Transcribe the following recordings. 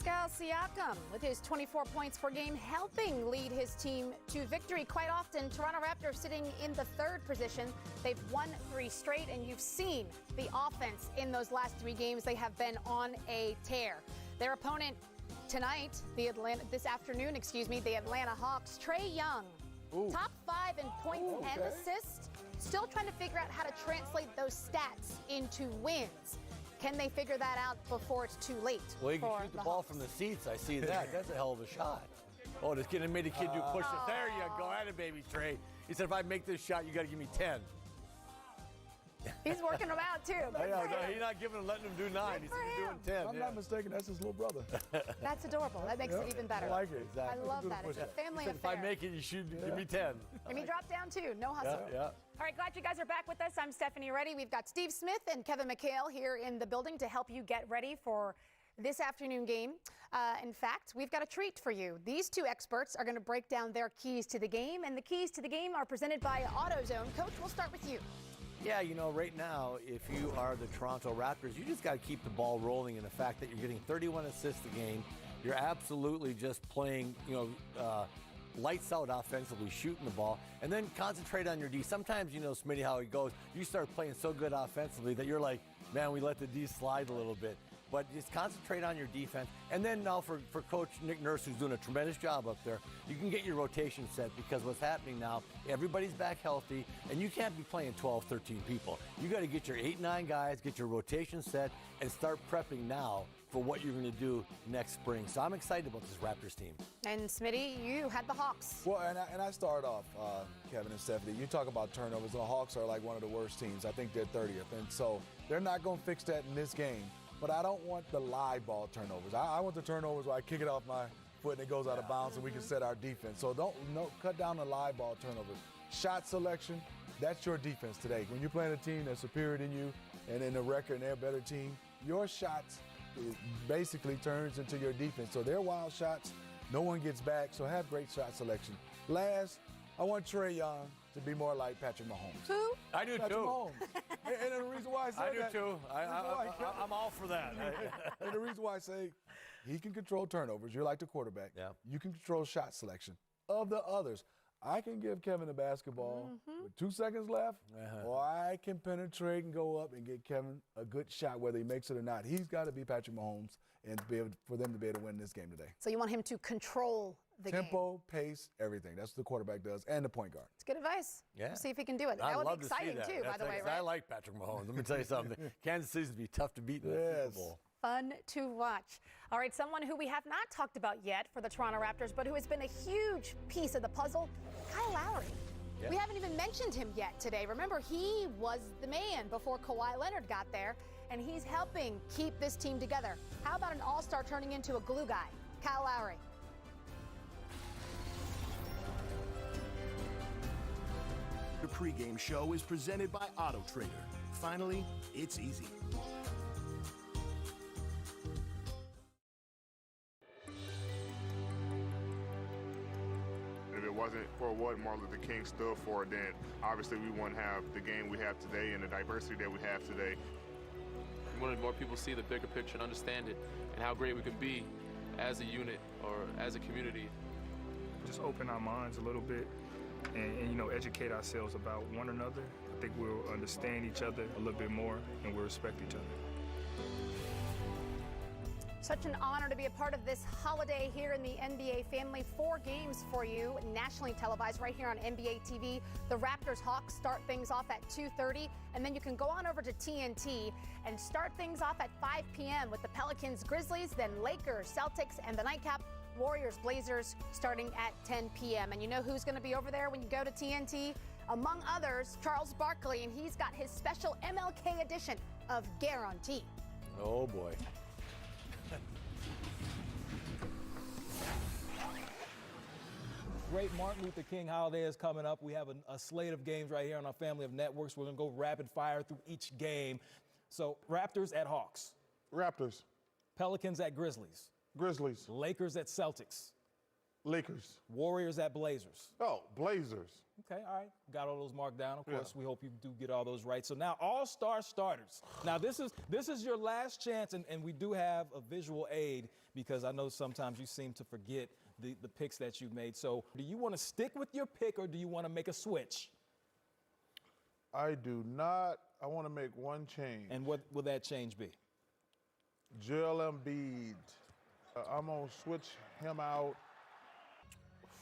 Pascal Siakam with his 24 points per game helping lead his team to victory. Quite often, Toronto Raptors sitting in the third position. They've won 3 straight, and you've seen the offense in those last 3 games. They have been on a tear. Their opponent tonight, the Atlanta Hawks, Trae Young, top 5 in points and assists, still trying to figure out how to translate those stats into wins. Can they figure that out before it's too late? Well, you can shoot the ball from the seats. I see that. That's a hell of a shot. Oh, this kid made a kid do push it. There you go. At it, baby, Trae. He said, if I make this shot, you got to give me 10. He's working them out, too. No, he's not letting him do 9. He's doing 10. If I'm not mistaken, that's his little brother. That's adorable. That makes it even better. I like it. Exactly. I love that. It's a family affair. If I make it, you should give me 10. And he dropped down, too. No hustle. Yeah. All right, glad you guys are back with us. I'm Stephanie Reddy. We've got Steve Smith and Kevin McHale here in the building to help you get ready for this afternoon game. In fact, we've got a treat for you. These 2 experts are going to break down their keys to the game, and the keys to the game are presented by AutoZone. Coach, we'll start with you. Yeah, right now, if you are the Toronto Raptors, you just got to keep the ball rolling, and the fact that you're getting 31 assists a game, you're absolutely just playing, lights out offensively, shooting the ball, and then concentrate on your D. Sometimes, Smitty, how it goes, you start playing so good offensively that you're like, man, we let the D slide a little bit. But just concentrate on your defense. And then now for Coach Nick Nurse, who's doing a tremendous job up there, you can get your rotation set, because what's happening now, everybody's back healthy, and you can't be playing 12, 13 people. You got to get your 8, 9 guys, get your rotation set, and start prepping now for what you're going to do next spring. So I'm excited about this Raptors team. And Smitty, you had the Hawks. Well, and I start off, Kevin and Stephanie, you talk about turnovers. The Hawks are like one of the worst teams. I think they're 30th. And so they're not going to fix that in this game. But I don't want the live ball turnovers. I want the turnovers where I kick it off my foot and it goes out of bounds and we can set our defense. So cut down the live ball turnovers. Shot selection, that's your defense today. When you're playing a team that's superior than you and in the record and they're a better team, your shots basically turns into your defense. So they're wild shots, no one gets back, so have great shot selection. Last, I want Trae Young to be more like Patrick Mahomes. Who? I do Patrick too. Mahomes. And the reason why I say that. I do too. I'm all for that. And the reason why I say he can control turnovers. You're like the quarterback. Yeah. You can control shot selection. Of the others, I can give Kevin the basketball with 2 seconds left, or I can penetrate and go up and get Kevin a good shot, whether he makes it or not. He's got to be Patrick Mahomes and for them to be able to win this game today. So you want him to control the tempo, pace, everything. That's what the quarterback does, and the point guard. It's good advice. Yeah. We'll see if he can do it. That would be exciting, too, by the way, right? I like Patrick Mahomes. Let me tell you something. Kansas City's going to be tough to beat in the Super Bowl. Fun to watch. All right, someone who we have not talked about yet for the Toronto Raptors, but who has been a huge piece of the puzzle, Kyle Lowry. Yeah. We haven't even mentioned him yet today. Remember, he was the man before Kawhi Leonard got there, and he's helping keep this team together. How about an all-star turning into a glue guy? Kyle Lowry. The pregame show is presented by AutoTrader. Finally, it's easy. If it wasn't for what Martin Luther King stood for, then obviously we wouldn't have the game we have today and the diversity that we have today. We wanted more people to see the bigger picture and understand it and how great we could be as a unit or as a community. Just open our minds a little bit and educate ourselves about one another. I think we'll understand each other a little bit more and we'll respect each other. Such an honor to be a part of this holiday here in the NBA family. 4 games for you, nationally televised right here on NBA TV. The Raptors-Hawks start things off at 2:30, and then you can go on over to TNT and start things off at 5 p.m. with the Pelicans-Grizzlies, then Lakers, Celtics, and the nightcap, Warriors-Blazers starting at 10 p.m. And you know who's going to be over there when you go to TNT? Among others, Charles Barkley, and he's got his special MLK edition of Guarantee. Oh, boy. Great Martin Luther King holiday is coming up. We have a slate of games right here on our family of networks. We're going to go rapid fire through each game. So Raptors at Hawks. Raptors. Pelicans at Grizzlies. Grizzlies. Lakers at Celtics. Lakers. Warriors at Blazers. Oh, Blazers. Okay, all right. Got all those marked down. Of course, we hope you do get all those right. So now all-star starters. Now this is your last chance, and we do have a visual aid because I know sometimes you seem to forget the picks that you've made. So do you want to stick with your pick or do you want to make a switch? I do not. I want to make one change. And what will that change be? Joel Embiid. I'm going to switch him out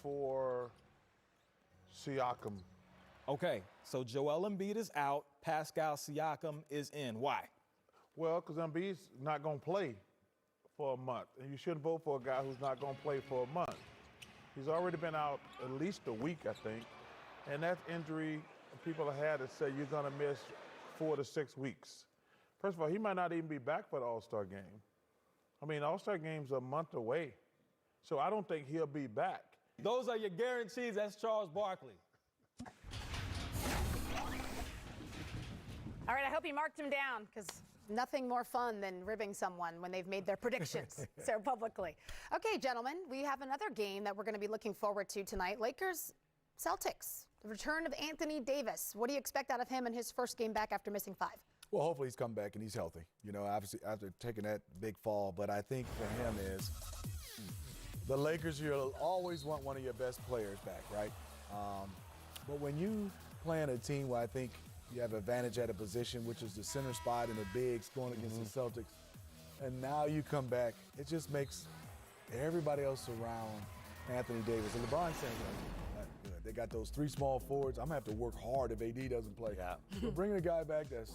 for Siakam. Okay, so Joel Embiid is out. Pascal Siakam is in. Why? Well, because Embiid's not going to play for a month. And you shouldn't vote for a guy who's not going to play for a month. He's already been out at least a week, I think. And that injury, people have had to say you're going to miss 4 to 6 weeks. First of all, he might not even be back for the All-Star game. I mean, All-Star game's a month away. So I don't think he'll be back. Those are your guarantees. That's Charles Barkley. All right, I hope you marked him down because nothing more fun than ribbing someone when they've made their predictions so publicly. Okay, gentlemen, we have another game that we're going to be looking forward to tonight. Lakers, Celtics, the return of Anthony Davis. What do you expect out of him in his first game back after missing 5? Well, hopefully he's come back and he's healthy. You know, obviously after taking that big fall. But I think for him is the Lakers, you'll always want one of your best players back, right? But when you play in a team where I think you have advantage at a position, which is the center spot and the bigs going against the Celtics, and now you come back, it just makes everybody else around Anthony Davis. And LeBron's saying, like, they got those 3 small forwards. I'm going to have to work hard if AD doesn't play. Yeah. But bringing a guy back that's,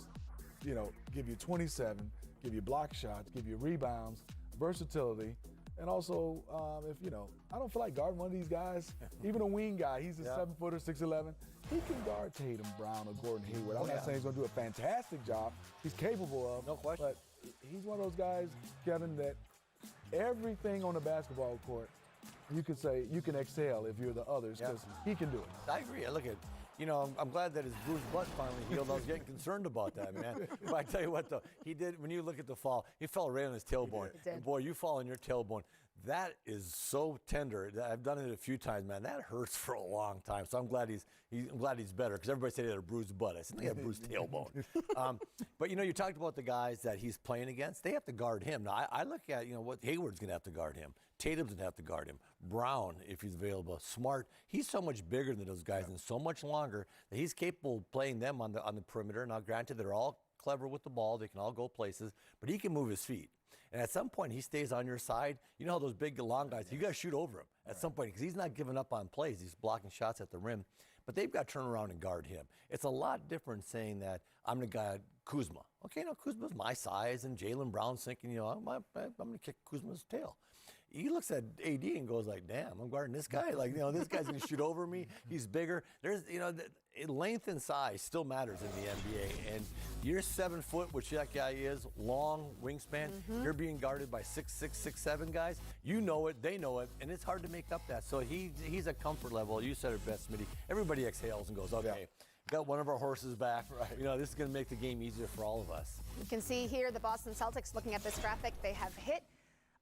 you know, give you 27, give you block shots, give you rebounds, versatility, and also, if, you know, I don't feel like guarding one of these guys, even a wing guy, he's a 7-footer, 6'11", he can guard Tatum, Brown, or Gordon Hayward. I'm not saying he's going to do a fantastic job. He's capable of. No question. But he's one of those guys, Kevin, that everything on the basketball court, you could say you can excel if you're the others because he can do it. I agree. Look at, you know, I'm glad that his bruised butt finally healed. I was getting concerned about that, man. But I tell you what, though, he did, when you look at the fall, he fell right on his tailbone. And boy, you fall on your tailbone. That is so tender. I've done it a few times, man. That hurts for a long time. So I'm glad he's better because everybody said he had a bruised butt. I said he had a bruised tailbone. But you know, you talked about the guys that he's playing against. They have to guard him. Now I look at, you know, what Hayward's going to have to guard him. Tatum's going to have to guard him. Brown, if he's available. Smart. He's so much bigger than those guys and so much longer that he's capable of playing them on the perimeter. Now, granted, they're all clever with the ball. They can all go places, but he can move his feet. And at some point, he stays on your side. You know how those big, long guys, you got to shoot over him at some point because he's not giving up on plays. He's blocking shots at the rim. But they've got to turn around and guard him. It's a lot different saying that I'm the guy, Kuzma. Okay, no, Kuzma's my size, and Jaylen Brown's thinking, you know, I'm going to kick Kuzma's tail. He looks at AD and goes like, damn, I'm guarding this guy. Like, you know, this guy's going to shoot over me. He's bigger. There's, you know, length and size still matters in the NBA. And you're 7 foot, which that guy is, long wingspan. You're being guarded by 6'6", 6'7" guys. You know it, they know it, and it's hard to make up that. So he's a comfort level. You said it best, Smitty. Everybody exhales and goes, okay. Got one of our horses back. Right. You know, this is going to make the game easier for all of us. You can see here the Boston Celtics, looking at this graphic, they have hit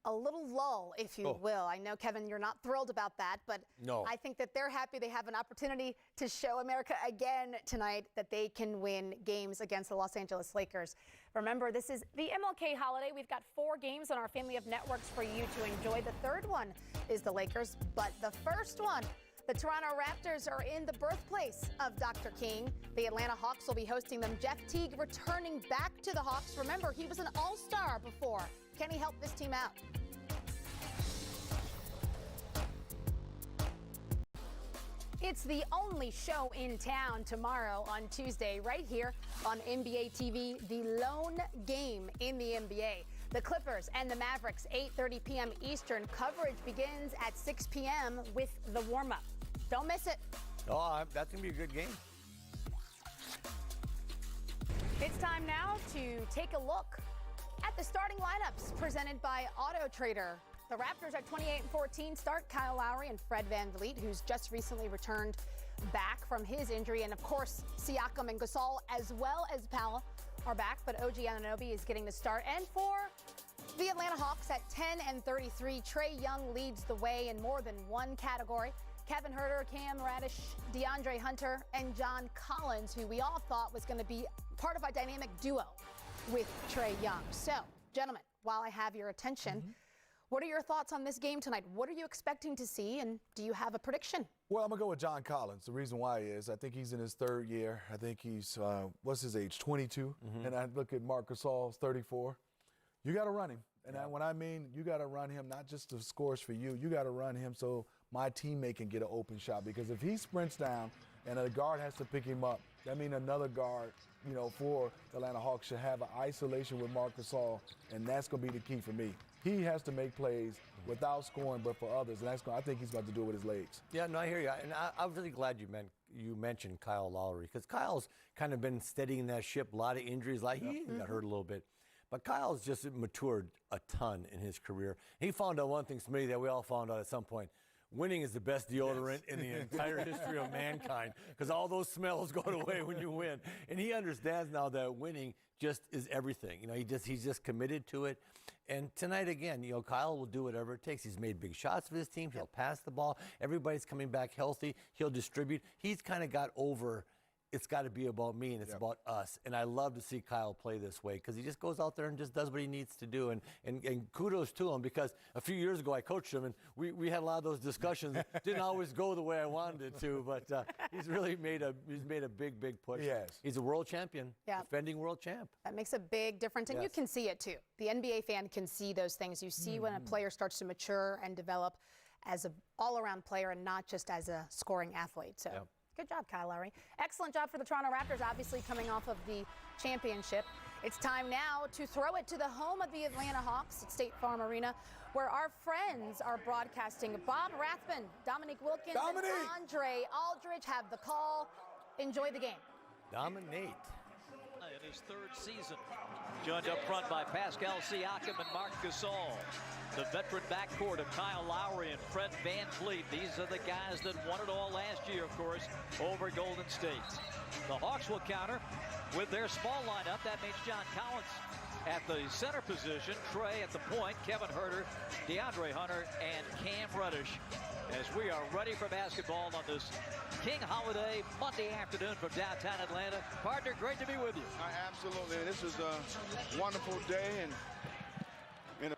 a little lull, if you will. I know, Kevin, you're not thrilled about that, but I think that they're happy they have an opportunity to show America again tonight that they can win games against the Los Angeles Lakers. Remember, this is the MLK holiday. We've got 4 games on our family of networks for you to enjoy. The third one is the Lakers, but the first one, the Toronto Raptors, are in the birthplace of Dr. King. The Atlanta Hawks will be hosting them. Jeff Teague returning back to the Hawks. Remember, he was an all-star before. Can he help this team out? It's the only show in town tomorrow on Tuesday, right here on NBA TV, the lone game in the NBA. The Clippers and the Mavericks, 8:30 p.m. Eastern. Coverage begins at 6 p.m. with the warm-up. Don't miss it. Oh, that's going to be a good game. It's time now to take a look at the starting lineups presented by Auto Trader. The Raptors at 28-14 start Kyle Lowry and Fred VanVleet, who's just recently returned back from his injury. And, of course, Siakam and Gasol, as well as Powell, are back. But OG Anunoby is getting the start. And for The Atlanta Hawks at 10-33. Trae Young leads the way in more than one category. Kevin Huerter, Cam Reddish, DeAndre Hunter, and John Collins, who we all thought was going to be part of a dynamic duo with Trae Young. So, gentlemen, while I have your attention, what are your thoughts on this game tonight? What are you expecting to see, and do you have a prediction? Well, I'm going to go with John Collins. The reason why is I think he's in his third year. I think he's, what's his age, 22? And I look at Marc Gasol's 34. You got to run him. And when I mean you got to run him, not just the scores for you, you got to run him so my teammate can get an open shot. Because if he sprints down and a guard has to pick him up, that means another guard, you know, for the Atlanta Hawks should have an isolation with Marc Gasol, and that's going to be the key for me. He has to make plays without scoring, but for others, and I think he's going to do it with his legs. Yeah, no, I hear you. And I'm really glad you mentioned Kyle Lowry, because Kyle's kind of been steadying that ship. A lot of injuries. He got hurt a little bit. But Kyle's just matured a ton in his career. He found out one thing, Smitty, that we all found out at some point. Winning is the best deodorant in the entire history of mankind, because all those smells go away when you win. And he understands now that winning just is everything. You know, he's just committed to it. And tonight, again, you know, Kyle will do whatever it takes. He's made big shots for his team. He'll pass the ball. Everybody's coming back healthy. He'll distribute. He's kind of got over, it's got to be about me and it's about us. And I love to see Kyle play this way, because he just goes out there and just does what he needs to do. And kudos to him, because a few years ago I coached him, and we had a lot of those discussions. Didn't always go the way I wanted it to, but he's really made a big push. Yes. He's a world champion, defending world champ. That makes a big difference, and you can see it too. The NBA fan can see those things. You see when a player starts to mature and develop as an all-around player and not just as a scoring athlete. So. Good job, Kyle Lowry. Excellent job for the Toronto Raptors, obviously coming off of the championship. It's time now to throw it to the home of the Atlanta Hawks at State Farm Arena, where our friends are broadcasting. Bob Rathman, Dominique Wilkins, and Andre Aldridge have the call. Enjoy the game. Dominate. In his third season, joined up front by Pascal Siakam and Marc Gasol. The veteran backcourt of Kyle Lowry and Fred VanVleet. These are the guys that won it all last year, of course, over Golden State. The Hawks will counter with their small lineup. That means John Collins at the center position, Trae at the point, Kevin Huerter, DeAndre Hunter, and Cam Reddish, as we are ready for basketball on this King Holiday Monday afternoon from downtown Atlanta. Partner, great to be with you. Absolutely. This is a wonderful day and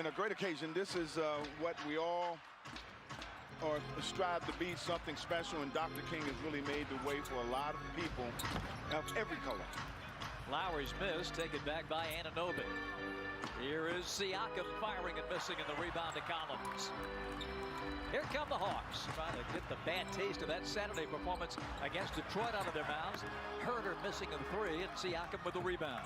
a great occasion. This is what we all strive to be, something special, and Dr. King has really made the way for a lot of people of every color. Lowry's miss, taken back by Anunoby. Here is Siakam firing and missing, in the rebound to Collins. Here come the Hawks, trying to get the bad taste of that Saturday performance against Detroit out of their mouths. Huerter missing a three, and Siakam with the rebound.